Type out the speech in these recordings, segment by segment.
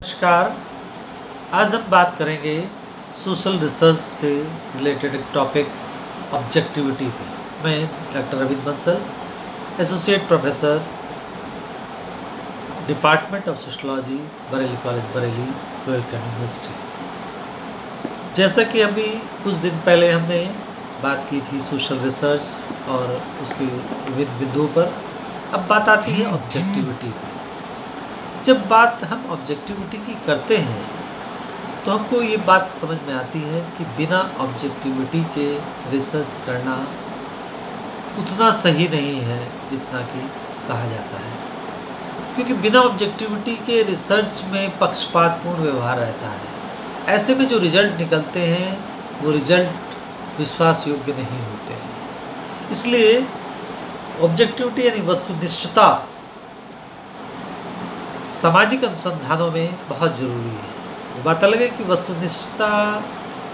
नमस्कार। आज हम बात करेंगे सोशल रिसर्च से रिलेटेड टॉपिक्स ऑब्जेक्टिविटी पे। मैं doctor Ravindra Bansal, associate professor, department of sociology, Bareilly college Bareilly, royal Canning university. जैसा कि अभी कुछ दिन पहले हमने बात की थी सोशल रिसर्च और उसके विभिन्न बिंदुओं पर, अब बात आती है ऑब्जेक्टिविटी पे। जब बात हम ऑब्जेक्टिविटी की करते हैं तो हमको ये बात समझ में आती है कि बिना ऑब्जेक्टिविटी के रिसर्च करना उतना सही नहीं है जितना कि कहा जाता है, क्योंकि बिना ऑब्जेक्टिविटी के रिसर्च में पक्षपातपूर्ण व्यवहार रहता है। ऐसे में जो रिजल्ट निकलते हैं वो रिजल्ट विश्वास योग्य नहीं होते हैं। इसलिए ऑब्जेक्टिविटी यानी वस्तुनिष्ठता सामाजिक अनुसंधानों में बहुत ज़रूरी है। ये बात अलग है कि वस्तुनिष्ठता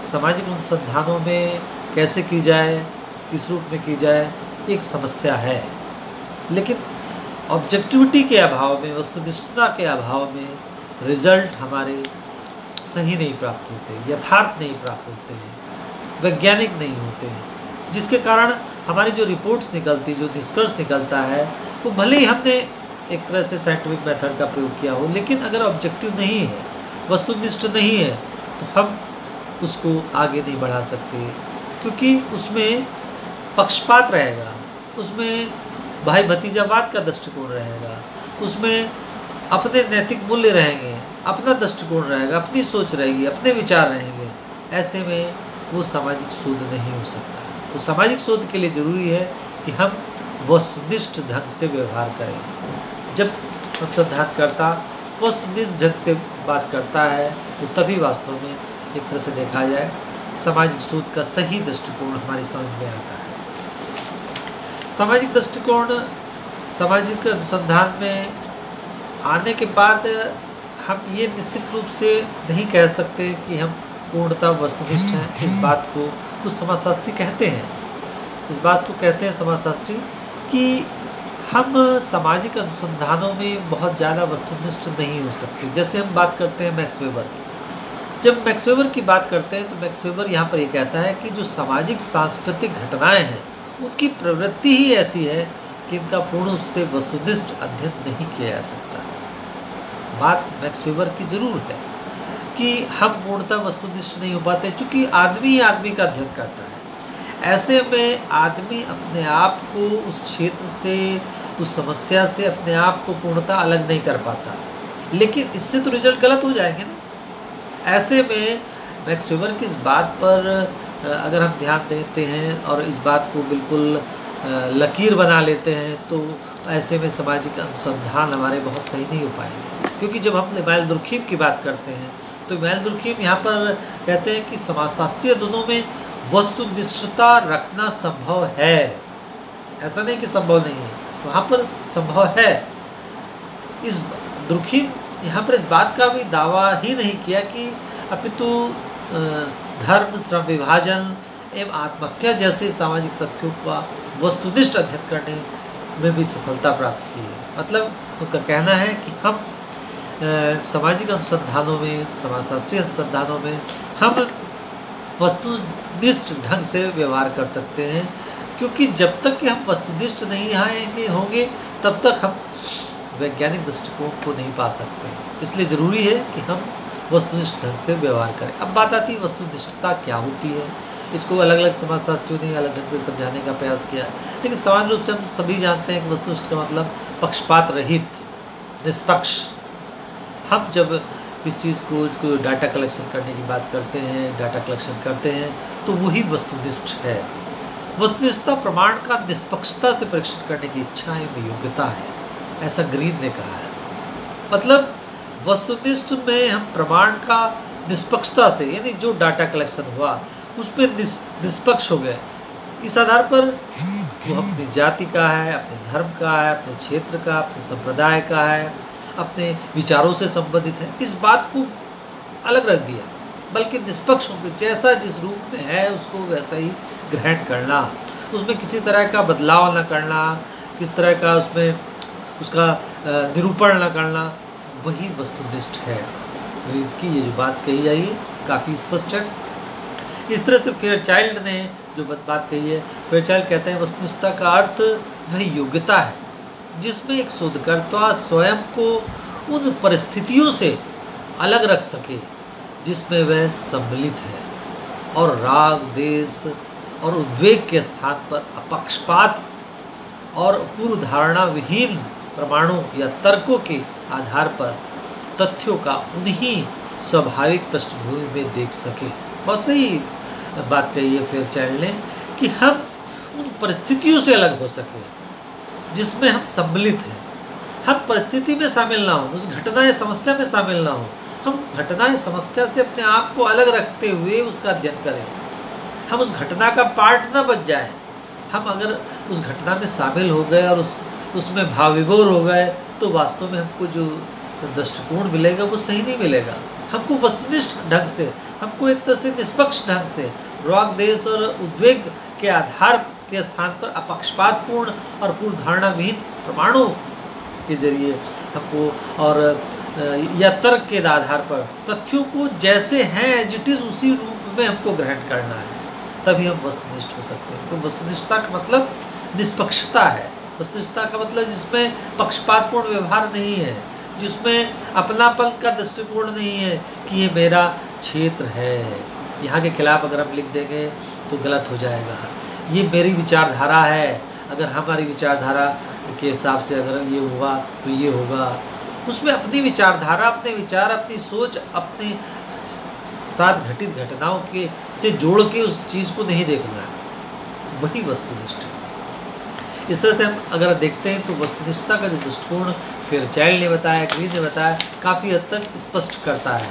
सामाजिक अनुसंधानों में कैसे की जाए, किस रूप में की जाए, एक समस्या है। लेकिन ऑब्जेक्टिविटी के अभाव में, वस्तुनिष्ठता के अभाव में रिजल्ट हमारे सही नहीं प्राप्त होते, यथार्थ नहीं प्राप्त होते हैं, वैज्ञानिक नहीं होते हैं, जिसके कारण हमारी जो रिपोर्ट्स निकलती, जो निष्कर्ष निकलता है, वो भले ही हमने एक तरह से साइंटिफिक मेथड का प्रयोग किया हो, लेकिन अगर ऑब्जेक्टिव नहीं है, वस्तुनिष्ठ नहीं है, तो हम उसको आगे नहीं बढ़ा सकते, क्योंकि उसमें पक्षपात रहेगा, उसमें भाई भतीजावाद का दृष्टिकोण रहेगा, उसमें अपने नैतिक मूल्य रहेंगे, अपना दृष्टिकोण रहेगा, अपनी सोच रहेगी, अपने विचार रहेंगे। ऐसे में वो सामाजिक शोध नहीं हो सकता। तो सामाजिक शोध के लिए ज़रूरी है कि हम वस्तुनिष्ठ ढंग से व्यवहार करें। जब अनुसंधानकर्ता वस्तुनिष्ठ ढंग से बात करता है तो तभी वास्तव में एक तरह से देखा जाए सामाजिक शोध का सही दृष्टिकोण हमारी समझ में आता है। सामाजिक दृष्टिकोण सामाजिक अनुसंधान में आने के बाद हम ये निश्चित रूप से नहीं कह सकते कि हम पूर्णतः वस्तुनिष्ठ हैं। इस बात को कुछ समाजशास्त्री कहते हैं, इस बात को कहते हैं समाजशास्त्री कि हम सामाजिक अनुसंधानों में बहुत ज़्यादा वस्तुनिष्ठ नहीं हो सकते। जैसे हम बात करते हैं मैक्स वेबर की। जब मैक्स वेबर की बात करते हैं तो मैक्स वेबर यहाँ पर ये कहता है कि जो सामाजिक सांस्कृतिक घटनाएं हैं उनकी प्रवृत्ति ही ऐसी है कि इनका पूर्ण उससे वस्तुनिष्ठ अध्ययन नहीं किया जा सकता। बात मैक्स वेबर की ज़रूर है कि हम पूर्णतः वस्तुनिष्ठ नहीं हो पाते, चूँकि आदमी ही आदमी का अध्ययन करता है। ऐसे में आदमी अपने आप को उस क्षेत्र से, उस समस्या से अपने आप को पूर्णतः अलग नहीं कर पाता, लेकिन इससे तो रिजल्ट गलत हो जाएंगे ना। ऐसे में मैक्स वेबर की इस बात पर अगर हम ध्यान देते हैं और इस बात को बिल्कुल लकीर बना लेते हैं तो ऐसे में सामाजिक अनुसंधान हमारे बहुत सही नहीं हो पाएंगे। क्योंकि जब हम इमानुएल दुर्खीम की बात करते हैं तो इमानुएल दुर्खीम यहाँ पर कहते हैं कि समाजशास्त्री दोनों में वस्तुनिष्ठता रखना संभव है। ऐसा नहीं कि संभव नहीं है, वहाँ पर संभव है। इस दुर्खीम यहाँ पर इस बात का भी दावा ही नहीं किया कि अपितु धर्म, श्रम विभाजन एवं आत्महत्या जैसे सामाजिक तथ्यों का वस्तुनिष्ठ अध्ययन करने में भी सफलता प्राप्त की है। मतलब उनका कहना है कि हम सामाजिक अनुसंधानों में, समाजशास्त्रीय अनुसंधानों में हम वस्तुनिष्ठ ढंग से व्यवहार कर सकते हैं, क्योंकि जब तक कि हम वस्तुनिष्ठ नहीं आएंगे होंगे तब तक हम वैज्ञानिक दृष्टिकोण को नहीं पा सकते। इसलिए ज़रूरी है कि हम वस्तुनिष्ठ ढंग से व्यवहार करें। अब बात आती है वस्तुनिष्ठता क्या होती है। इसको अलग अलग समाजशास्त्रियों ने अलग ढंग से समझाने का प्रयास किया, लेकिन सामान्य रूप से हम सभी जानते हैं कि वस्तुनिष्ठ का मतलब पक्षपात रहित, निष्पक्ष। हम जब इस चीज़ को डाटा कलेक्शन करने की बात करते हैं, डाटा कलेक्शन करते हैं, तो वही वस्तुनिष्ठ है। वस्तुनिष्ठता प्रमाण का निष्पक्षता से परीक्षण करने की इच्छा एवं योग्यता है, ऐसा ग्रीन ने कहा है। मतलब वस्तुनिष्ठ में हम प्रमाण का निष्पक्षता से, यानी जो डाटा कलेक्शन हुआ उस पर निष्पक्ष हो गए। इस आधार पर वो अपनी जाति का है, अपने धर्म का है, अपने क्षेत्र का, अपने संप्रदाय का है, अपने विचारों से संबंधित है, इस बात को अलग रख दिया। बल्कि निष्पक्ष होकर जैसा जिस रूप में है उसको वैसा ही ग्रहण करना, उसमें किसी तरह का बदलाव न करना, किस तरह का उसमें उसका निरूपण न करना, वही वस्तुनिष्ठ है। ग्रीन की ये जो बात कही जाए काफ़ी स्पष्ट है। इस तरह से फेयरचाइल्ड ने जो बात कही है, फेयरचाइल्ड कहते हैं वस्तुनिष्ठता का अर्थ वह योग्यता है जिसमें एक शोधकर्ता स्वयं को उन परिस्थितियों से अलग रख सके जिसमें वह सम्मिलित है और राग, देश और उद्वेग के स्थान पर अपक्षपात और पूर्व धारणा विहीन प्रमाणों या तर्कों के आधार पर तथ्यों का उन्हीं स्वाभाविक पृष्ठभूमि में देख सके। बहुत सही बात कही है फेयरचाइल्ड ने कि हम उन परिस्थितियों से अलग हो सके जिसमें हम सम्मिलित हैं। हम परिस्थिति में शामिल ना हो, उस घटना या समस्या में शामिल ना हो, हम घटना या समस्या से अपने आप को अलग रखते हुए उसका अध्ययन करें। हम उस घटना का पार्ट ना बच जाए। हम अगर उस घटना में शामिल हो गए और उसमें भाव विभोर हो गए तो वास्तव में हमको जो दृष्टिकोण मिलेगा वो सही नहीं मिलेगा। हमको वस्तुनिष्ठ ढंग से, हमको एक तरह से निष्पक्ष ढंग से राग, देश और उद्वेग के आधार के स्थान पर अपक्षपातपूर्ण और पूर्व धारणा विहीन प्रमाणों के जरिए हमको और या तर्क के आधार पर तथ्यों को जैसे हैं एज इट इज़ उसी रूप में हमको ग्रहण करना है, तभी हम वस्तुनिष्ठ हो सकते हैं। तो वस्तुनिष्ठता का मतलब निष्पक्षता है। वस्तुनिष्ठता का मतलब जिसमें पक्षपातपूर्ण व्यवहार नहीं है, जिसमें अपनापन का दृष्टिकोण नहीं है कि ये मेरा क्षेत्र है, यहाँ के खिलाफ अगर हम लिख देंगे तो गलत हो जाएगा, ये मेरी विचारधारा है, अगर हमारी विचारधारा के हिसाब से अगर ये हुआ तो ये होगा। उसमें अपनी विचारधारा, अपने विचार, अपनी सोच, अपने साथ घटित घटनाओं के से जोड़ के उस चीज़ को नहीं देखना है, वही वस्तुनिष्ठ है। इस तरह से हम अगर देखते हैं तो वस्तुनिष्ठता का जो दृष्टिकोण फेयरचाइल्ड ने बताया, ग्रीन ने बताया, काफ़ी हद तक स्पष्ट करता है।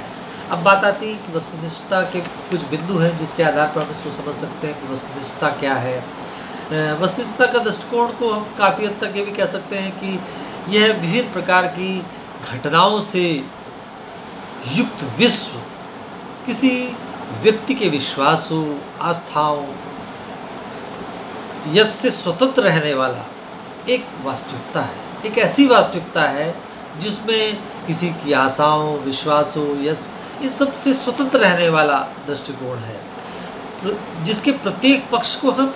अब बात आती है कि वस्तुनिष्ठता के कुछ बिंदु हैं जिसके आधार पर हम इसको समझ सकते हैं कि वस्तुनिष्ठता क्या है। वस्तुनिष्ठता का दृष्टिकोण को हम काफ़ी हद तक ये भी कह सकते हैं कि यह विभिन्न प्रकार की घटनाओं से युक्त विश्व किसी व्यक्ति के विश्वासों, आस्थाओं, यश से स्वतंत्र रहने वाला एक वास्तविकता है। एक ऐसी वास्तविकता है जिसमें किसी की आशाओं, विश्वासों, यश इन सब से स्वतंत्र रहने वाला दृष्टिकोण है, जिसके प्रत्येक पक्ष को हम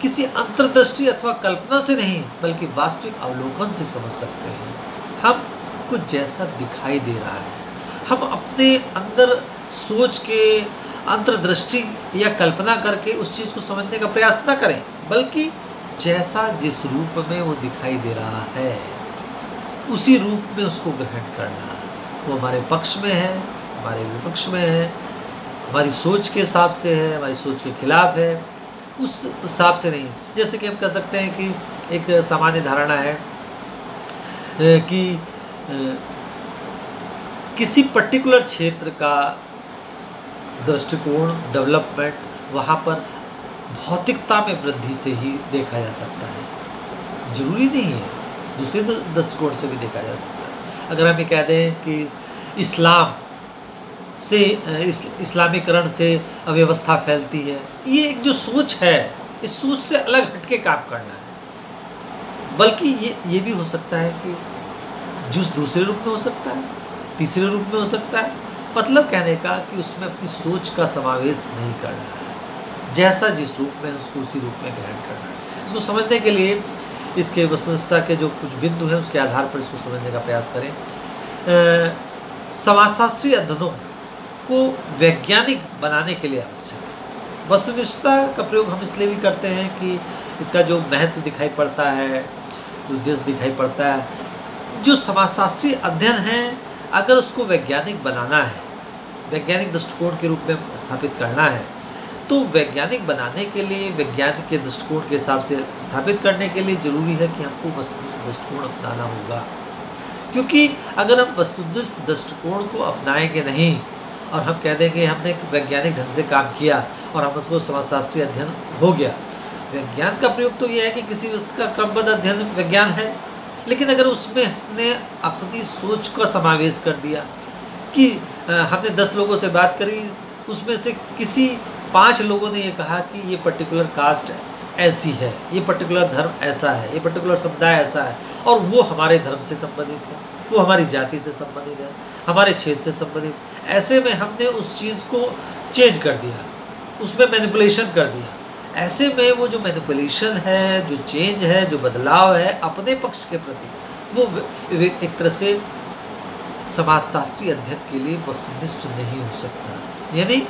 किसी अंतर्दृष्टि अथवा कल्पना से नहीं बल्कि वास्तविक अवलोकन से समझ सकते हैं। हम कुछ जैसा दिखाई दे रहा है, हम अपने अंदर सोच के अंतर्दृष्टि या कल्पना करके उस चीज़ को समझने का प्रयास ना करें, बल्कि जैसा जिस रूप में वो दिखाई दे रहा है उसी रूप में उसको ग्रहण करना। वो हमारे पक्ष में है, हमारे विपक्ष में है, हमारी सोच के हिसाब से है, हमारी सोच के खिलाफ है, उस हिसाब से नहीं। जैसे कि हम कह सकते हैं कि एक सामान्य धारणा है कि किसी पर्टिकुलर क्षेत्र का दृष्टिकोण, डेवलपमेंट वहाँ पर भौतिकता में वृद्धि से ही देखा जा सकता है, जरूरी नहीं है दूसरे दृष्टिकोण से भी देखा जा सकता है। अगर हम ये कह दें कि इस्लाम से इस्लामीकरण से अव्यवस्था फैलती है, ये एक जो सोच है, इस सोच से अलग हटके काम करना है। बल्कि ये भी हो सकता है कि जो दूसरे रूप में हो सकता है, तीसरे रूप में हो सकता है। मतलब कहने का कि उसमें अपनी सोच का समावेश नहीं करना है, जैसा जिस रूप में उसको उसी रूप में ग्रहण करना है। इसको समझने के लिए इसके वस्तुनिष्ठता के जो कुछ बिंदु हैं उसके आधार पर इसको समझने का प्रयास करें। समाजशास्त्री अध्ययनों को वैज्ञानिक बनाने के लिए आवश्यक है। वस्तुनिष्ठता का प्रयोग हम इसलिए भी करते हैं कि इसका जो महत्व दिखाई पड़ता है, जो उद्देश्य दिखाई पड़ता है, जो समाजशास्त्री अध्ययन है अगर उसको वैज्ञानिक बनाना है, वैज्ञानिक दृष्टिकोण के रूप में स्थापित करना है, तो वैज्ञानिक बनाने के लिए, वैज्ञानिक के दृष्टिकोण के हिसाब से स्थापित करने के लिए ज़रूरी है कि हमको वस्तुनिष्ठ दृष्टिकोण अपनाना होगा। क्योंकि अगर हम वस्तुनिष्ठ दृष्टिकोण को अपनाएंगे नहीं और हम कह देंगे हमने वैज्ञानिक ढंग से काम किया और हम उसको समाजशास्त्री अध्ययन हो गया। विज्ञान का प्रयोग तो यह है कि किसी वस्तु का क्रमबद्ध अध्ययन विज्ञान है, लेकिन अगर उसमें हमने अपनी सोच का समावेश कर दिया कि हमने 10 लोगों से बात करी, उसमें से किसी 5 लोगों ने ये कहा कि ये पर्टिकुलर कास्ट ऐसी है, ये पर्टिकुलर धर्म ऐसा है, ये पर्टिकुलर समुदाय ऐसा है और वो हमारे धर्म से संबंधित है, वो हमारी जाति से संबंधित है, हमारे क्षेत्र से संबंधित। ऐसे में हमने उस चीज़ को चेंज कर दिया, उसमें मैनिपुलेशन कर दिया। ऐसे में वो जो मैनिपुलेशन है, जो चेंज है, जो बदलाव है अपने पक्ष के प्रति, वो एक तरह से समाजशास्त्रीय अध्ययन के लिए वस्तुनिष्ठ नहीं हो सकता। यानी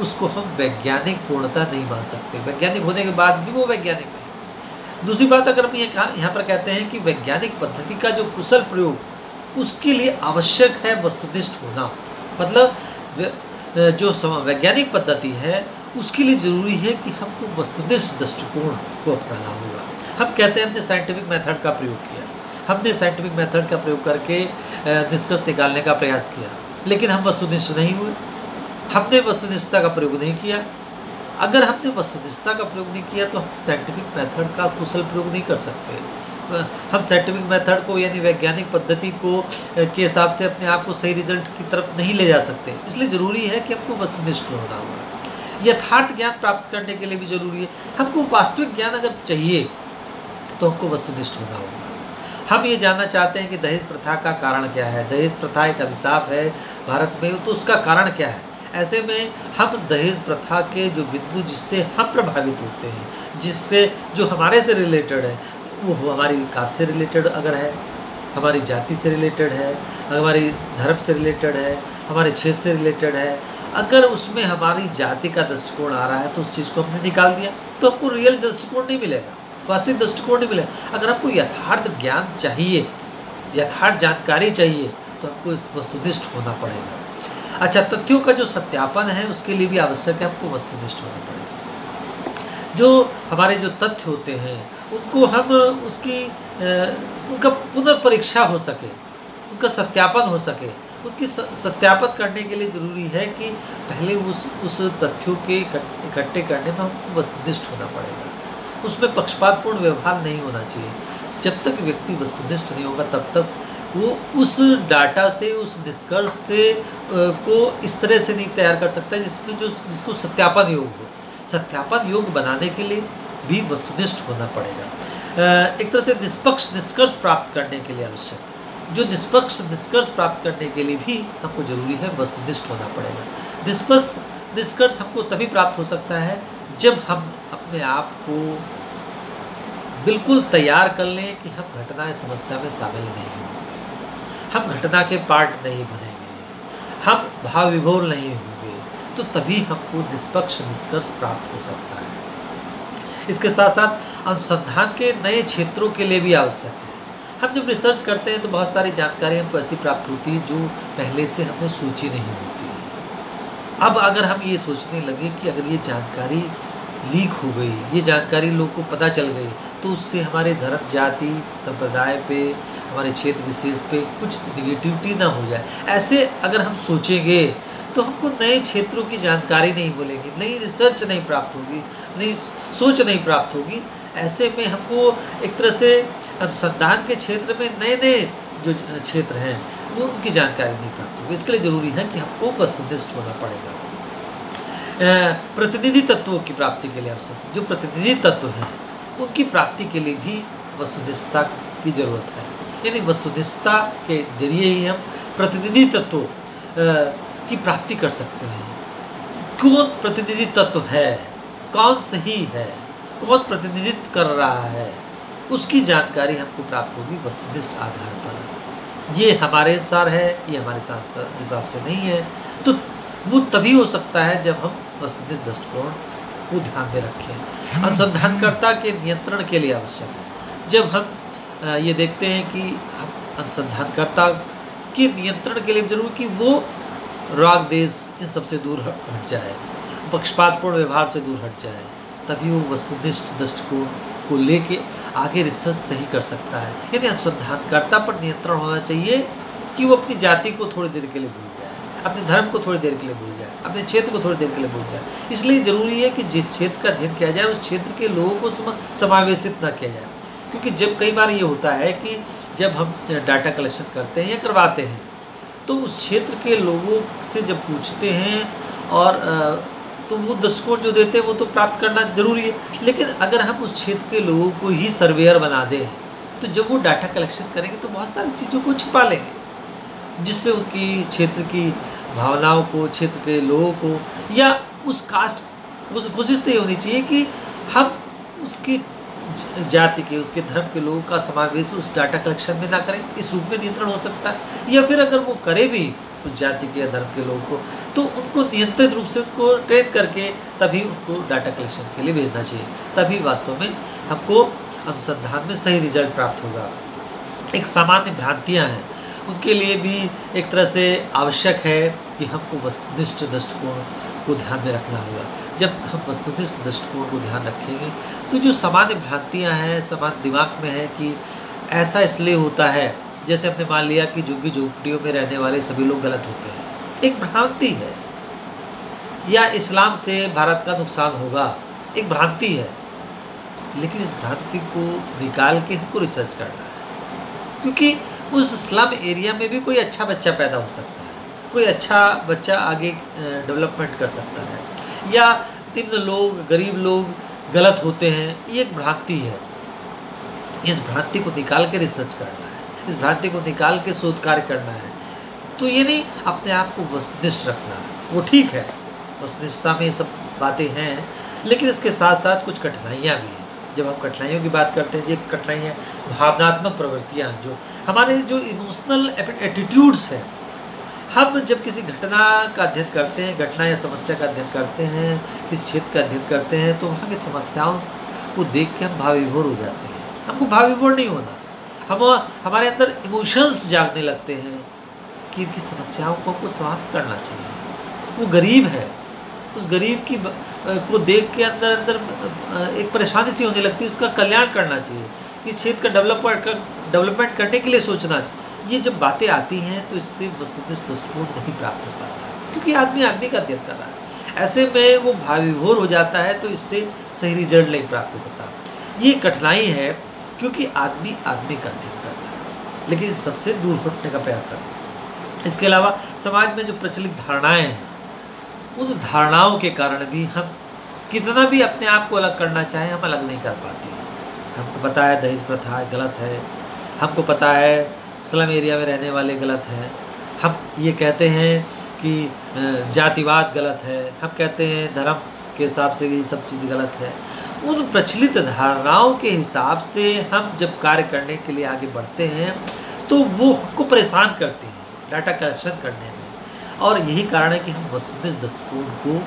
उसको हम वैज्ञानिक पूर्णता नहीं मान सकते। वैज्ञानिक होने के बाद भी वो वैज्ञानिक नहीं। दूसरी बात, अगर हम यहाँ पर कहते हैं कि वैज्ञानिक पद्धति का जो कुशल प्रयोग, उसके लिए आवश्यक है वस्तुनिष्ठ होना। मतलब जो वैज्ञानिक पद्धति है उसके लिए ज़रूरी है कि हमको वस्तुनिष्ठ दृष्टिकोण को अपनाना होगा। हम कहते हैं हमने साइंटिफिक मेथड का प्रयोग किया, हमने साइंटिफिक मेथड का प्रयोग करके निष्कर्ष निकालने का प्रयास किया, लेकिन हम वस्तुनिष्ठ नहीं हुए। हमने वस्तुनिष्ठता का प्रयोग नहीं किया। अगर हमने वस्तुनिष्ठता का प्रयोग नहीं किया तो हम साइंटिफिक मेथड का कुशल प्रयोग नहीं कर सकते। हम साइंटिफिक मेथड को यानी वैज्ञानिक पद्धति को के हिसाब से अपने आप को सही रिजल्ट की तरफ नहीं ले जा सकते। इसलिए ज़रूरी है कि हमको वस्तुनिष्ठ होना होगा। यथार्थ ज्ञान प्राप्त करने के लिए भी ज़रूरी है। हमको वास्तविक ज्ञान अगर चाहिए तो हमको वस्तुनिष्ठ होना होगा। हम ये जानना चाहते हैं कि दहेज प्रथा का कारण क्या है। दहेज प्रथा एक अभिशाप है भारत में, तो उसका कारण क्या है। ऐसे में हम दहेज प्रथा के जो बिंदु जिससे हम प्रभावित होते हैं, जिससे जो हमारे से रिलेटेड है, वो हमारी कास्ट से रिलेटेड अगर है, हमारी जाति से रिलेटेड है, हमारी धर्म से रिलेटेड है, हमारे क्षेत्र से रिलेटेड है, अगर उसमें हमारी जाति का दृष्टिकोण आ रहा है तो उस चीज़ को हमने निकाल दिया तो हमको रियल दृष्टिकोण नहीं मिलेगा, वास्तविक दृष्टिकोण नहीं मिलेगा। अगर हमको यथार्थ ज्ञान चाहिए, यथार्थ जानकारी चाहिए तो हमको वस्तुनिष्ठ होना पड़ेगा। अच्छा, तथ्यों का जो सत्यापन है उसके लिए भी आवश्यक है हमको वस्तुनिष्ठ होना पड़ेगा। जो हमारे जो तथ्य होते हैं उनको हम उनका पुनर्परीक्षा हो सके, उनका सत्यापन हो सके। उनकी सत्यापन करने के लिए ज़रूरी है कि पहले उस तथ्यों के इकट्ठे करने में हमको वस्तुनिष्ठ होना पड़ेगा। उसमें पक्षपातपूर्ण व्यवहार नहीं होना चाहिए। जब तक व्यक्ति वस्तुनिष्ठ नहीं होगा तब तक वो उस डाटा से, उस निष्कर्ष से को इस तरह से नहीं तैयार कर सकता है जिसको सत्यापन योग्य हो। सत्यापन योग्य बनाने के लिए भी वस्तुनिष्ठ होना पड़ेगा। एक तरह से निष्पक्ष निष्कर्ष प्राप्त करने के लिए आवश्यक है। जो निष्पक्ष निष्कर्ष प्राप्त करने के लिए भी हमको जरूरी है वस्तुनिष्ठ होना पड़ेगा। निष्पक्ष निष्कर्ष हमको तभी प्राप्त हो सकता है जब हम अपने आप को बिल्कुल तैयार कर लें कि हम घटना समस्या में शामिल नहीं होंगे, हम घटना के पार्ट नहीं बनेंगे, हम भाव विभोर नहीं होंगे, तो तभी हमको निष्पक्ष निष्कर्ष प्राप्त हो सकता है। इसके साथ साथ अनुसंधान के नए क्षेत्रों के लिए भी आवश्यक है। हम जब रिसर्च करते हैं तो बहुत सारी जानकारी हमको ऐसी प्राप्त होती है जो पहले से हमने सोची नहीं होती है। अब अगर हम ये सोचने लगे कि अगर ये जानकारी लीक हो गई, ये जानकारी लोग को पता चल गई, तो उससे हमारे धर्म, जाति, संप्रदाय पे, हमारे क्षेत्र विशेष पे कुछ निगेटिविटी ना हो जाए, ऐसे अगर हम सोचेंगे तो हमको नए क्षेत्रों की जानकारी नहीं मिलेगी, नई रिसर्च नहीं प्राप्त होगी, नई सोच नहीं प्राप्त होगी। ऐसे में हमको एक तरह से अनुसंधान के क्षेत्र में नए नए जो क्षेत्र हैं वो उनकी जानकारी नहीं प्राप्त होगी। इसके लिए ज़रूरी है कि हमको वस्तुनिष्ठ होना पड़ेगा। प्रतिनिधि तत्वों की प्राप्ति के लिए आवश्यक, जो प्रतिनिधि तत्व हैं उनकी प्राप्ति के लिए भी वस्तुनिष्ठता की ज़रूरत है। यानी वस्तुनिष्ठता के जरिए ही हम प्रतिनिधि तत्वों की प्राप्ति कर सकते हैं। कौन प्रतिनिधि तत्व है, कौन सही है, कौन प्रतिनिधित्व कर रहा है, उसकी जानकारी हमको प्राप्त होगी वस्तुनिष्ठ आधार पर। ये हमारे अनुसार है, ये हमारे हिसाब से नहीं है, तो वो तभी हो सकता है जब हम वस्तुनिष्ठ दृष्टिकोण को ध्यान में रखें। अनुसंधानकर्ता के नियंत्रण के लिए आवश्यक है। जब हम ये देखते हैं कि हम अनुसंधानकर्ता के नियंत्रण के लिए जरूर कि वो राग देश इन सबसे दूर हट जाए, पक्षपातपूर्ण व्यवहार से दूर हट जाए, तभी वो वस्तुनिष्ठ दृष्टिकोण को लेके आगे रिसर्च सही कर सकता है। यानी अनुसंधानकर्ता पर नियंत्रण होना चाहिए कि वो अपनी जाति को थोड़ी देर के लिए भूल जाए, अपने धर्म को थोड़ी देर के लिए भूल जाए, अपने क्षेत्र को थोड़ी देर के लिए भूल जाए। इसलिए ज़रूरी है कि जिस क्षेत्र का अध्ययन किया जाए उस क्षेत्र के लोगों को समावेशित ना किया जाए। क्योंकि जब कई बार ये होता है कि जब हम डाटा कलेक्शन करते हैं या करवाते हैं तो उस क्षेत्र के लोगों से जब पूछते हैं और तो वो दृष्टिकोण जो देते हैं वो तो प्राप्त करना ज़रूरी है। लेकिन अगर हम उस क्षेत्र के लोगों को ही सर्वेयर बना दें तो जब वो डाटा कलेक्शन करेंगे तो बहुत सारी चीज़ों को छिपा लेंगे। जिससे उनकी क्षेत्र की भावनाओं को, क्षेत्र के लोगों को या उस कास्ट, कोशिश तो ये होनी चाहिए कि हम उसकी जाति के, उसके धर्म के लोगों का समावेश उस डाटा कलेक्शन में ना करें। इस रूप में नियंत्रण हो सकता है। या फिर अगर वो करे भी उस जाति के या धर्म के लोगों को, तो उनको नियंत्रित रूप से उनको ट्रेन करके तभी उनको डाटा कलेक्शन के लिए भेजना चाहिए। तभी वास्तव में हमको अनुसंधान में सही रिजल्ट प्राप्त होगा। एक सामान्य भ्रांतियाँ हैं, उनके लिए भी एक तरह से आवश्यक है कि हमको वस्तुनिष्ठ दृष्टिकोण को ध्यान में रखना होगा। जब हम वस्तुनिष्ठ दृष्टिकोण को ध्यान रखेंगे तो जो सामान्य भ्रांतियाँ हैं, सामान्य दिमाग में है कि ऐसा इसलिए होता है, जैसे हमने मान लिया कि झुग्गी झोपड़ियों में रहने वाले सभी लोग गलत होते हैं, एक भ्रांति है। या इस्लाम से भारत का नुकसान होगा, एक भ्रांति है। लेकिन इस भ्रांति को निकाल के हमको रिसर्च करना है, क्योंकि उस स्लम एरिया में भी कोई अच्छा बच्चा पैदा हो सकता है, कोई अच्छा बच्चा आगे डेवलपमेंट कर सकता है, या निम्न लोग, गरीब लोग गलत होते हैं, ये एक भ्रांति है। इस भ्रांति को निकाल के रिसर्च करना है, इस भ्रांति को निकाल के शोध कार्य करना है। तो ये नहीं अपने आप को वस्तुनिष्ठ रखना है, वो ठीक है, वस्तुनिष्ठता में ये सब बातें हैं, लेकिन इसके साथ साथ कुछ कठिनाइयाँ भी हैं। जब हम कठिनाइयों की बात करते हैं, ये कठिनाइयाँ भावनात्मक प्रवृत्तियाँ, जो हमारे जो इमोशनल एटीट्यूड्स हैं, हम जब किसी घटना का अध्ययन करते हैं, घटना या समस्या का अध्ययन करते हैं, किसी क्षेत्र का अध्ययन करते हैं, तो वहाँ की समस्याओं को देख के हम भावविभोर हो जाते हैं। हमको भावविभोर नहीं होना, हमारे अंदर इमोशंस जागने लगते हैं कि इनकी समस्याओं को हमको समाप्त करना चाहिए। वो गरीब है, उस गरीब की को देख के अंदर अंदर एक परेशानी सी होने लगती है, उसका कल्याण करना चाहिए, इस क्षेत्र का डेवलपमेंट करने के लिए सोचना चाहिए। ये जब बातें आती हैं तो इससे वस्तुनिष्ठ दृष्टिकोण नहीं प्राप्त हो पाता, क्योंकि आदमी आदमी का अध्ययन कर रहा है। ऐसे में वो भावविभोर हो जाता है, तो इससे सही रिजल्ट नहीं प्राप्त हो पाता। ये कठिनाई है, क्योंकि आदमी आदमी का अध्ययन करता है, लेकिन सबसे दूर हटने का प्रयास करता है। इसके अलावा समाज में जो प्रचलित धारणाएँ हैं, उन धारणाओं के कारण भी हम कितना भी अपने आप को अलग करना चाहें, हम अलग नहीं कर पाते हैं। हमको पता है दहेज प्रथा गलत है, हमको पता है स्लम एरिया में रहने वाले गलत हैं, हम ये कहते हैं कि जातिवाद गलत है, हम कहते हैं धर्म के हिसाब से ये सब चीज़ गलत है। उन प्रचलित धारणाओं के हिसाब से हम जब कार्य करने के लिए आगे बढ़ते हैं, तो वो हमको परेशान करते हैं डाटा कलेक्शन करने में। और यही कारण है कि हम वस्तुनिष्ठ दृष्टिकोण को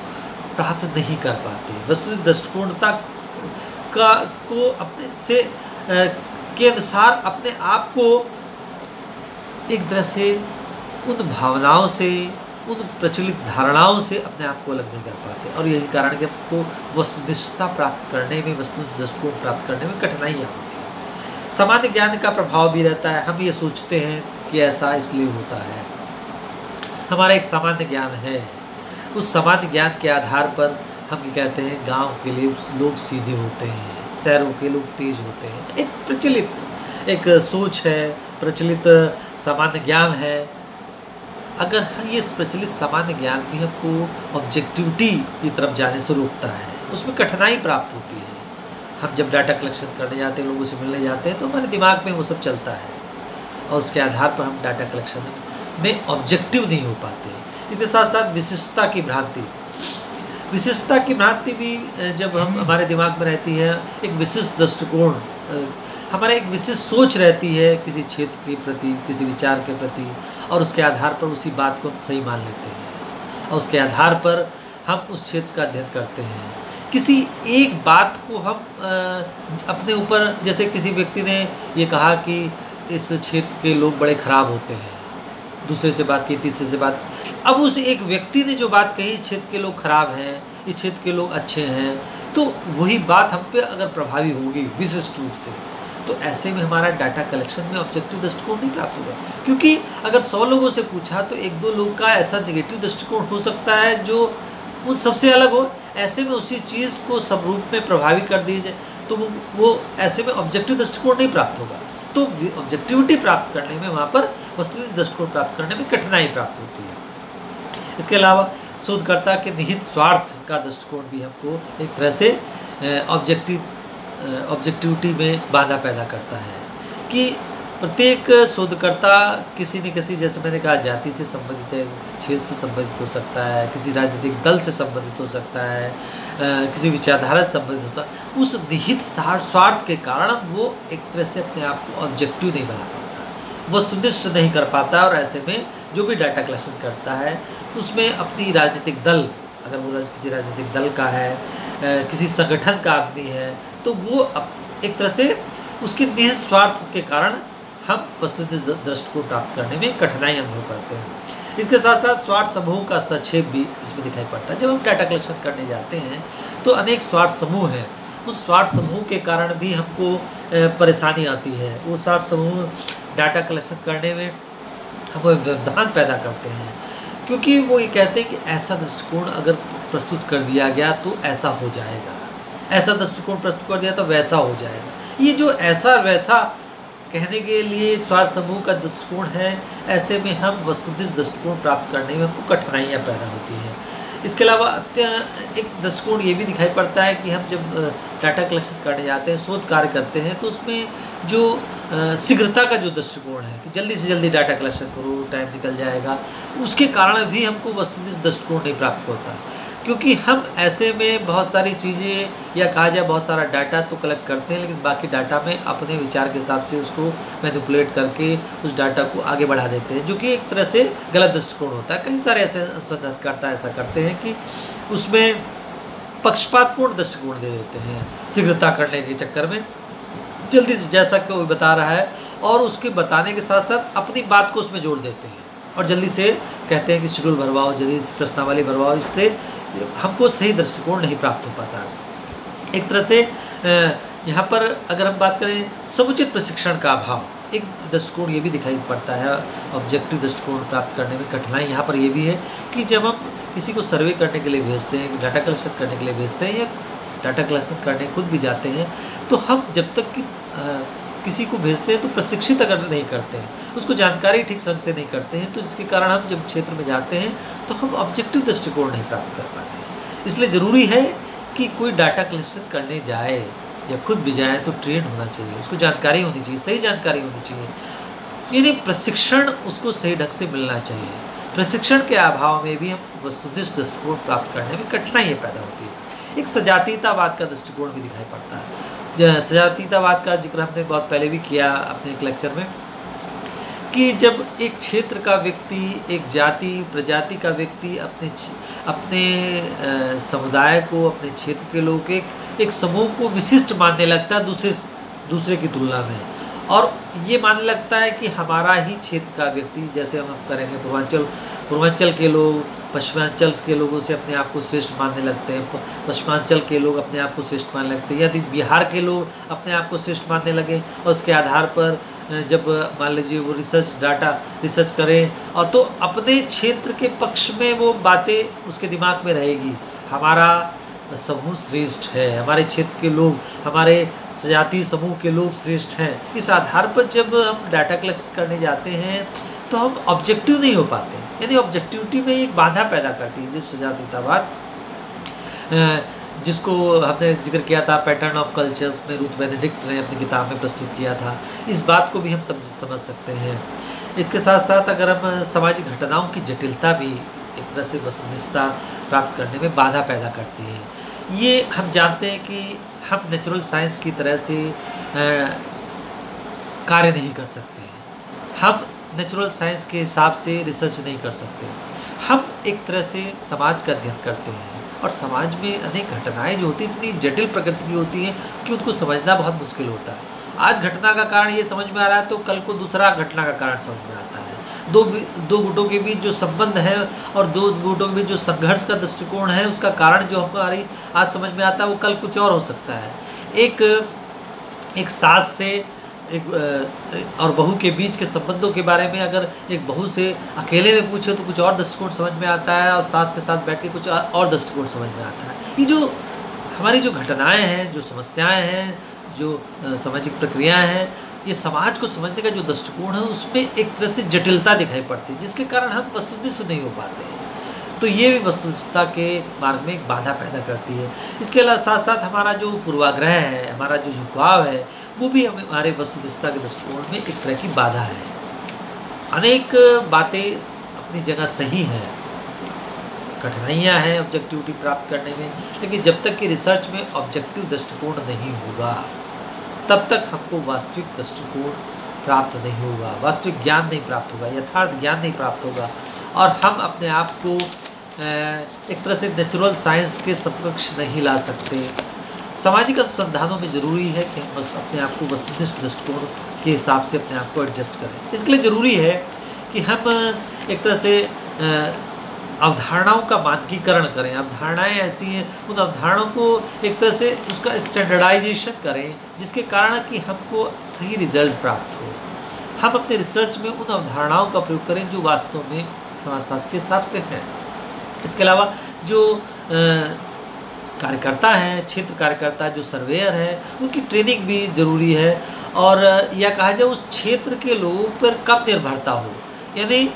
प्राप्त नहीं कर पाते। वस्तुनिष्ठ दृष्टिकोणता को अपने से के अनुसार अपने आप को एक तरह से उन भावनाओं से, उन प्रचलित धारणाओं से अपने आप को अलग नहीं कर पाते। और यही कारण है कि आपको वस्तुनिष्ठता प्राप्त करने में, वस्तुनिष्ठ दृष्टिकोण प्राप्त करने में कठिनाइयाँ होती हैं। सामान्य ज्ञान का प्रभाव भी रहता है। हम ये सोचते हैं कि ऐसा इसलिए होता है, हमारा एक सामान्य ज्ञान है। उस सामान्य ज्ञान के आधार पर हम ये कहते हैं गांव के लिए लोग सीधे होते हैं, शहरों के लोग तेज होते हैं। एक प्रचलित एक सोच है, प्रचलित सामान्य ज्ञान है। अगर हम ये प्रचलित सामान्य ज्ञान भी हमको ऑब्जेक्टिविटी की तरफ जाने से रोकता है, उसमें कठिनाई प्राप्त होती है। हम जब डाटा कलेक्शन करने जाते हैं, लोगों से मिलने जाते हैं, तो हमारे दिमाग में वो सब चलता है और उसके आधार पर हम डाटा कलेक्शन में ऑब्जेक्टिव नहीं हो पाते। इसके साथ साथ विशिष्टता की भ्रांति भी जब हम हमारे दिमाग में रहती है, एक विशिष्ट दृष्टिकोण, हमारा एक विशिष्ट सोच रहती है किसी क्षेत्र के प्रति, किसी विचार के प्रति, और उसके आधार पर उसी बात को हम सही मान लेते हैं और उसके आधार पर हम उस क्षेत्र का अध्ययन करते हैं। किसी एक बात को हम अपने ऊपर, जैसे किसी व्यक्ति ने ये कहा कि इस क्षेत्र के लोग बड़े खराब होते हैं, दूसरे से बात की, तीसरे से बात, अब उस एक व्यक्ति ने जो बात कही, इस क्षेत्र के लोग खराब हैं, इस क्षेत्र के लोग अच्छे हैं, तो वही बात हम पे अगर प्रभावी होगी विशिष्ट रूप से, तो ऐसे में हमारा डाटा कलेक्शन में ऑब्जेक्टिव दृष्टिकोण नहीं प्राप्त होगा। क्योंकि अगर 100 लोगों से पूछा तो 1-2 लोग का ऐसा नेगेटिव दृष्टिकोण हो सकता है जो उन सबसे अलग हो। ऐसे में उसी चीज़ को सब रूप में प्रभावी कर दिया जाए, तो वो ऐसे में ऑब्जेक्टिव दृष्टिकोण नहीं प्राप्त होगा। तो ऑब्जेक्टिविटी प्राप्त करने में, वहाँ पर वस्तुनिष्ठ दृष्टिकोण प्राप्त करने में कठिनाई प्राप्त होती है। इसके अलावा शोधकर्ता के निहित स्वार्थ का दृष्टिकोण भी हमको एक तरह से ऑब्जेक्टिविटी में बाधा पैदा करता है कि प्रत्येक शोधकर्ता किसी न किसी, जैसे मैंने कहा, जाति से संबंधित है, क्षेत्र से संबंधित हो सकता है, किसी राजनीतिक दल से संबंधित हो सकता है, किसी विचारधारा से संबंधित होता है। उस निहित स्वार्थ के कारण वो एक तरह से अपने आप को ऑब्जेक्टिव नहीं बना पाता, वस्तुनिष्ठ नहीं कर पाता, और ऐसे में जो भी डाटा कलेक्शन करता है उसमें अपनी राजनीतिक दल, अगर वो किसी राजनीतिक दल का है, किसी संगठन का आदमी है, तो वो एक तरह से उसके निहित स्वार्थ के कारण हम वस्तुनिष्ठ दृष्टिकोण प्राप्त करने में कठिनाई अनुभव करते हैं। इसके साथ साथ स्वार्थ समूह का हस्तक्षेप भी इसमें दिखाई पड़ता है। जब हम डाटा कलेक्शन करने जाते हैं तो अनेक स्वार्थ समूह हैं, उस स्वार्थ समूह के कारण भी हमको परेशानी आती है। वो स्वार्थ समूह डाटा कलेक्शन करने में हमें व्यवधान पैदा करते हैं, क्योंकि वो ये कहते हैं कि ऐसा दृष्टिकोण अगर प्रस्तुत कर दिया गया तो ऐसा हो जाएगा, ऐसा दृष्टिकोण प्रस्तुत कर दिया तो वैसा हो जाएगा। ये जो ऐसा वैसा कहने के लिए स्वार्थ समूह का दृष्टिकोण है, ऐसे में हम वस्तुनिष्ठ दृष्टिकोण प्राप्त करने में हमको कठिनाइयाँ पैदा होती हैं। इसके अलावा एक दृष्टिकोण ये भी दिखाई पड़ता है कि हम जब डाटा कलेक्शन करने जाते हैं, शोध कार्य करते हैं, तो उसमें जो शीघ्रता का जो दृष्टिकोण है कि जल्दी से जल्दी डाटा कलेक्शन करो, टाइम निकल जाएगा, उसके कारण भी हमको वस्तुनिष्ठ दृष्टिकोण नहीं प्राप्त होता, क्योंकि हम ऐसे में बहुत सारी चीज़ें, या कहा जाए बहुत सारा डाटा तो कलेक्ट करते हैं, लेकिन बाकी डाटा में अपने विचार के हिसाब से उसको मैनिपुलेट करके उस डाटा को आगे बढ़ा देते हैं, जो कि एक तरह से गलत दृष्टिकोण होता है। कई सारे ऐसे अनुसंधानकर्ता ऐसा करते हैं कि उसमें पक्षपातपूर्ण दृष्टिकोण दे देते हैं, शीघ्रता करने के चक्कर में जल्दी से, जैसा कि वो बता रहा है, और उसके बताने के साथ साथ अपनी बात को उसमें जोड़ देते हैं और जल्दी से कहते हैं कि शेड्यूल भरवाओ, जल्दी से प्रश्नावली भरवाओ। इससे हमको सही दृष्टिकोण नहीं प्राप्त हो पाता। एक तरह से यहाँ पर अगर हम बात करें समुचित प्रशिक्षण का अभाव, एक दृष्टिकोण ये भी दिखाई पड़ता है। ऑब्जेक्टिव दृष्टिकोण प्राप्त करने में कठिनाई यहाँ पर ये भी है कि जब हम किसी को सर्वे करने के लिए भेजते हैं, डाटा कलेक्शन करने के लिए भेजते हैं, या डाटा कलेक्शन करने खुद भी जाते हैं, तो हम जब तक कि किसी को भेजते हैं तो प्रशिक्षित अगर नहीं करते हैं, उसको जानकारी ठीक ढंग से नहीं करते हैं, तो जिसके कारण हम जब क्षेत्र में जाते हैं तो हम ऑब्जेक्टिव दृष्टिकोण नहीं प्राप्त कर पाते हैं। इसलिए ज़रूरी है कि कोई डाटा कलेक्शन करने जाए या खुद भी जाए तो ट्रेन होना चाहिए, उसको जानकारी होनी चाहिए, सही जानकारी होनी चाहिए, यानी प्रशिक्षण उसको सही ढंग से मिलना चाहिए। प्रशिक्षण के अभाव में भी हम वस्तुनिष्ठ दृष्टिकोण प्राप्त करने में कठिनाइयाँ पैदा होती है। एक सजातीयतावाद का दृष्टिकोण भी दिखाई पड़ता है। सजातीयतावाद का जिक्र हमने बहुत पहले भी किया अपने एक लेक्चर में, कि जब एक क्षेत्र का व्यक्ति, एक जाति प्रजाति का व्यक्ति अपने समुदाय को, अपने क्षेत्र के लोग एक समूह को विशिष्ट मानने लगता है दूसरे की तुलना में, और ये मानने लगता है कि हमारा ही क्षेत्र का व्यक्ति, जैसे हम करेंगे पूर्वांचल के लोग पश्चिमांचल के लोगों से अपने आप को श्रेष्ठ मानने लगते हैं, पश्चिमांचल के लोग अपने आप को श्रेष्ठ मानने लगते हैं, यदि बिहार के लोग अपने आप को श्रेष्ठ मानने लगे और उसके आधार पर जब मान लीजिए वो रिसर्च करें, और तो अपने क्षेत्र के पक्ष में वो बातें उसके दिमाग में रहेगी, हमारा समूह श्रेष्ठ है, हमारे क्षेत्र के लोग, हमारे जातीय समूह के लोग श्रेष्ठ हैं। इस आधार पर जब हम डाटा कलेक्शन करने जाते हैं तो हम ऑब्जेक्टिव नहीं हो पाते, यानी ऑब्जेक्टिविटी में एक बाधा पैदा करती है जो सजातीयतावाद, जिसको हमने जिक्र किया था पैटर्न ऑफ कल्चर्स में, रूथ बेनेडिक्ट ने अपनी किताब में प्रस्तुत किया था। इस बात को भी हम समझ सकते हैं। इसके साथ साथ अगर हम सामाजिक घटनाओं की जटिलता भी एक तरह से वस्तुनिष्ठता प्राप्त करने में बाधा पैदा करती है। ये हम जानते हैं कि हम नेचुरल साइंस की तरह से कार्य नहीं कर सकते, हम नेचुरल साइंस के हिसाब से रिसर्च नहीं कर सकते। हम एक तरह से समाज का अध्ययन करते हैं, और समाज में अनेक घटनाएं जो होती हैं इतनी जटिल प्रकृति की होती हैं कि उनको समझना बहुत मुश्किल होता है। आज घटना का कारण ये समझ में आ रहा है तो कल को दूसरा घटना का कारण समझ में आता है। दो गुटों के बीच जो संबंध है और दो गुटों के बीच जो संघर्ष का दृष्टिकोण है, उसका कारण जो हमारी आज समझ में आता है वो कल कुछ और हो सकता है। एक सास से और बहू के बीच के संबंधों के बारे में अगर एक बहू से अकेले में पूछे तो कुछ और दृष्टिकोण समझ में आता है, और सास के साथ बैठ के कुछ और दृष्टिकोण समझ में आता है। ये जो हमारी जो घटनाएं हैं, जो समस्याएं हैं, जो सामाजिक प्रक्रियाएं हैं, ये समाज को समझने का जो दृष्टिकोण है उसमें एक तरह से जटिलता दिखाई पड़ती है, जिसके कारण हम वस्तुनिष्ठ नहीं हो पाते हैं। तो ये भी वस्तुनिष्ठता के मार्ग में एक बाधा पैदा करती है। इसके अलावा साथ साथ हमारा जो पूर्वाग्रह है, हमारा जो झुकाव है, वो भी हमारे वस्तुनिष्ठता के दृष्टिकोण में एक तरह की बाधा है। अनेक बातें अपनी जगह सही हैं, कठिनाइयाँ हैं ऑब्जेक्टिविटी प्राप्त करने में, लेकिन जब तक कि रिसर्च में ऑब्जेक्टिव दृष्टिकोण नहीं होगा तब तक हमको वास्तविक दृष्टिकोण प्राप्त नहीं होगा, वास्तविक ज्ञान नहीं प्राप्त होगा, यथार्थ ज्ञान नहीं प्राप्त होगा, और हम अपने आप को एक तरह से नेचुरल साइंस के समकक्ष नहीं ला सकते। सामाजिक अनुसंधानों में ज़रूरी है कि हम अपने आप को वस्तुनिष्ठ दृष्टिकोण के हिसाब से अपने आप को एडजस्ट करें। इसके लिए ज़रूरी है कि हम एक तरह से अवधारणाओं का मानकीकरण करें। अवधारणाएं ऐसी हैं, उन अवधारणाओं को एक तरह से उसका स्टैंडर्डाइजेशन करें जिसके कारण कि हमको सही रिजल्ट प्राप्त हो। हम अपने रिसर्च में उन अवधारणाओं का प्रयोग करें जो वास्तव में समाजशास्त्र के हिसाब से हैं। इसके अलावा जो कार्यकर्ता हैं, क्षेत्र कार्यकर्ता, जो सर्वेयर हैं, उनकी ट्रेनिंग भी ज़रूरी है, और या कहा जाए उस क्षेत्र के लोगों पर कम निर्भरता हो, यानी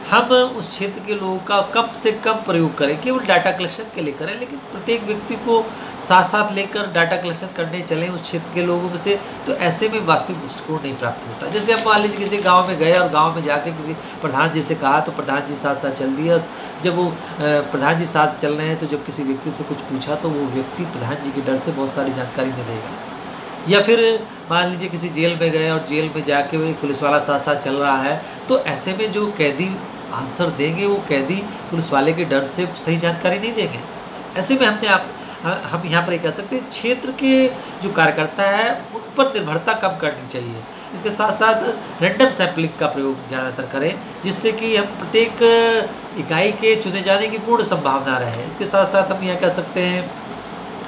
हम उस क्षेत्र के लोगों का कम से कम प्रयोग करें, केवल डाटा कलेक्शन के लिए करें, लेकिन प्रत्येक व्यक्ति को साथ साथ लेकर डाटा कलेक्शन करने चलें उस क्षेत्र के लोगों में से, तो ऐसे में वास्तविक दृष्टिकोण नहीं प्राप्त होता। जैसे हम मान लीजिए किसी गांव में गए और गांव में जाकर किसी प्रधान जी से कहा तो प्रधान जी साथ साथ चल दिया। जब वो प्रधान जी साथ चल रहे हैं तो जब किसी व्यक्ति से कुछ पूछा तो वो व्यक्ति प्रधान जी के डर से बहुत सारी जानकारी नहीं देगा। या फिर मान लीजिए किसी जेल में गए और जेल में जाके वो पुलिस वाला साथ साथ चल रहा है, तो ऐसे में जो कैदी आंसर देंगे वो कैदी पुलिस वाले के डर से सही जानकारी नहीं देंगे। ऐसे में हम यहाँ पर ये कह सकते हैं क्षेत्र के जो कार्यकर्ता है उन पर निर्भरता कम करनी चाहिए। इसके साथ साथ रैंडम सैम्पलिंग का प्रयोग ज़्यादातर करें, जिससे कि हम प्रत्येक इकाई के चुने जाने की पूर्ण संभावना रहे। इसके साथ साथ हम यह कह सकते हैं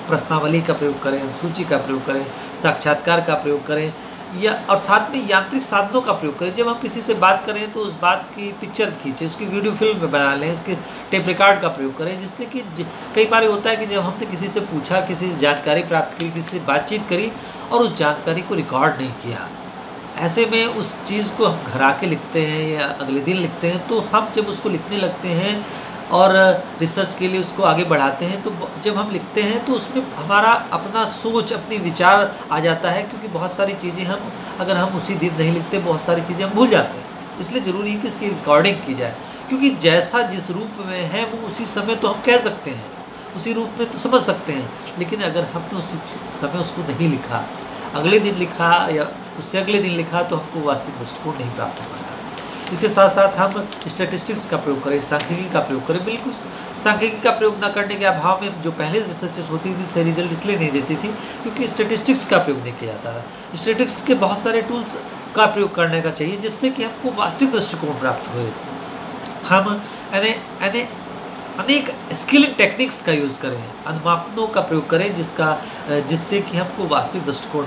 प्रश्नावली का प्रयोग करें, सूची का प्रयोग करें, साक्षात्कार का प्रयोग करें, या और साथ में यांत्रिक साधनों का प्रयोग करें। जब हम किसी से बात करें तो उस बात की पिक्चर खींचें, उसकी वीडियो फिल्म में बना लें, उसके टेप रिकॉर्ड का प्रयोग करें, जिससे कि कई बार होता है कि जब हमने किसी से पूछा, किसी से जानकारी प्राप्त की, किसी से बातचीत करी और उस जानकारी को रिकॉर्ड नहीं किया, ऐसे में उस चीज़ को हम घर आके लिखते हैं या अगले दिन लिखते हैं, तो हम जब उसको लिखने लगते हैं और रिसर्च के लिए उसको आगे बढ़ाते हैं, तो जब हम लिखते हैं तो उसमें हमारा अपना सोच, अपनी विचार आ जाता है, क्योंकि बहुत सारी चीज़ें अगर हम उसी दिन नहीं लिखते, बहुत सारी चीज़ें हम भूल जाते हैं। इसलिए ज़रूरी है कि इसकी रिकॉर्डिंग की जाए, क्योंकि जैसा जिस रूप में है वो उसी समय तो हम कह सकते हैं, उसी रूप में तो समझ सकते हैं, लेकिन अगर हमने उसी समय उसको नहीं लिखा, अगले दिन लिखा या उससे अगले दिन लिखा, तो हमको वास्तविक दृष्टिकोण नहीं प्राप्त हो पाता। इसके साथ साथ हम स्टैटिस्टिक्स का प्रयोग करें, सांख्यिकी का प्रयोग करें। बिल्कुल सांख्यिकी का प्रयोग न करने के अभाव में जो पहले रिसर्चेस होती थी सही रिजल्ट इसलिए नहीं देती थी क्योंकि स्टैटिस्टिक्स का प्रयोग नहीं किया जाता था। स्टैटिस्टिक्स के बहुत सारे टूल्स का प्रयोग करने का चाहिए, जिससे कि हमको वास्तविक दृष्टिकोण प्राप्त हुए। हम अनेक स्किलिंग टेक्निक्स का यूज़ करें, अनुमापनों का प्रयोग करें, जिससे कि हमको वास्तविक दृष्टिकोण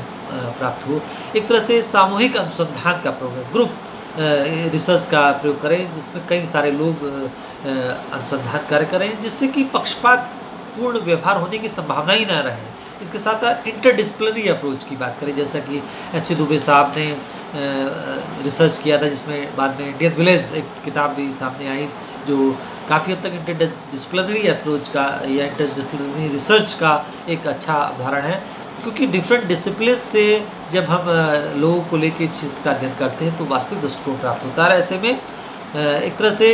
प्राप्त हो। एक तरह से सामूहिक अनुसंधान का प्रयोग, ग्रुप रिसर्च का प्रयोग करें, जिसमें कई सारे लोग अनुसंधान कार्य करें, जिससे कि पक्षपात पूर्ण व्यवहार होने की संभावना ही ना रहे। इसके साथ इंटरडिसिप्लिनरी अप्रोच की बात करें, जैसा कि एस दुबे साहब ने रिसर्च किया था, जिसमें बाद में इंडियन विलेज एक किताब भी सामने आई, जो काफ़ी हद तक इंटरडिसिप्लिनरी अप्रोच का या इंटरडिसिप्लिनरी रिसर्च का एक अच्छा उदाहरण है, क्योंकि डिफरेंट डिसिप्लिन से जब हम लोगों को लेकर क्षेत्र का अध्ययन करते हैं तो वास्तविक दृष्टिकोण प्राप्त होता है। ऐसे में एक तरह से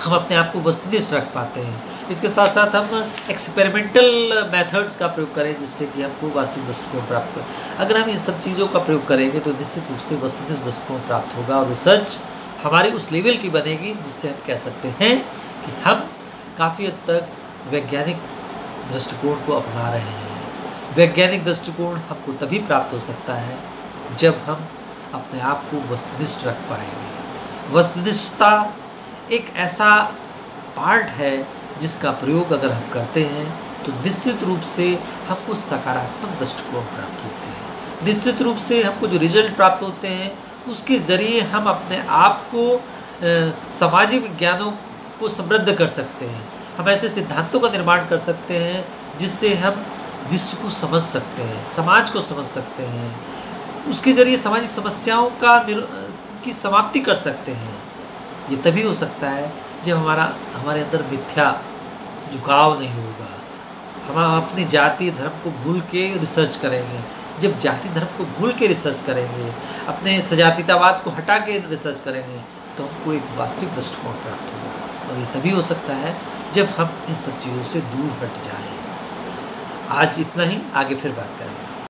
हम अपने आप को वस्तुनिष्ठ रख पाते हैं। इसके साथ साथ हम एक्सपेरिमेंटल मेथड्स का प्रयोग करें, जिससे कि हमको वास्तविक दृष्टिकोण प्राप्त हो। अगर हम इन सब चीज़ों का प्रयोग करेंगे तो निश्चित रूप से वस्तुनिष्ठ दृष्टिकोण प्राप्त होगा और रिसर्च हमारी उस लेवल की बनेगी जिससे हम कह सकते हैं कि हम काफ़ी हद तक वैज्ञानिक दृष्टिकोण को अपना रहे हैं। वैज्ञानिक दृष्टिकोण हमको तभी प्राप्त हो सकता है जब हम अपने आप को वस्तुनिष्ठ रख पाएंगे। वस्तुनिष्ठता एक ऐसा पार्ट है जिसका प्रयोग अगर हम करते हैं तो निश्चित रूप से हमको सकारात्मक दृष्टिकोण प्राप्त होते हैं। निश्चित रूप से हमको जो रिजल्ट प्राप्त होते हैं उसके ज़रिए हम अपने आप को सामाजिक विज्ञानों को समृद्ध कर सकते हैं। हम ऐसे सिद्धांतों का निर्माण कर सकते हैं जिससे हम विश्व को समझ सकते हैं, समाज को समझ सकते हैं, उसके ज़रिए सामाजिक समस्याओं की समाप्ति कर सकते हैं। ये तभी हो सकता है जब हमारे अंदर मिथ्या झुकाव नहीं होगा। हम अपनी जाति धर्म को भूल के रिसर्च करेंगे, जब जाति धर्म को भूल के रिसर्च करेंगे, अपने सजातीयतावाद को हटा के रिसर्च करेंगे, तो हमको एक वास्तविक दृष्टिकोण प्राप्त होगा। और ये तभी हो सकता है जब हम इन सब चीज़ों से दूर हट जाएं। आज इतना ही, आगे फिर बात करेंगे।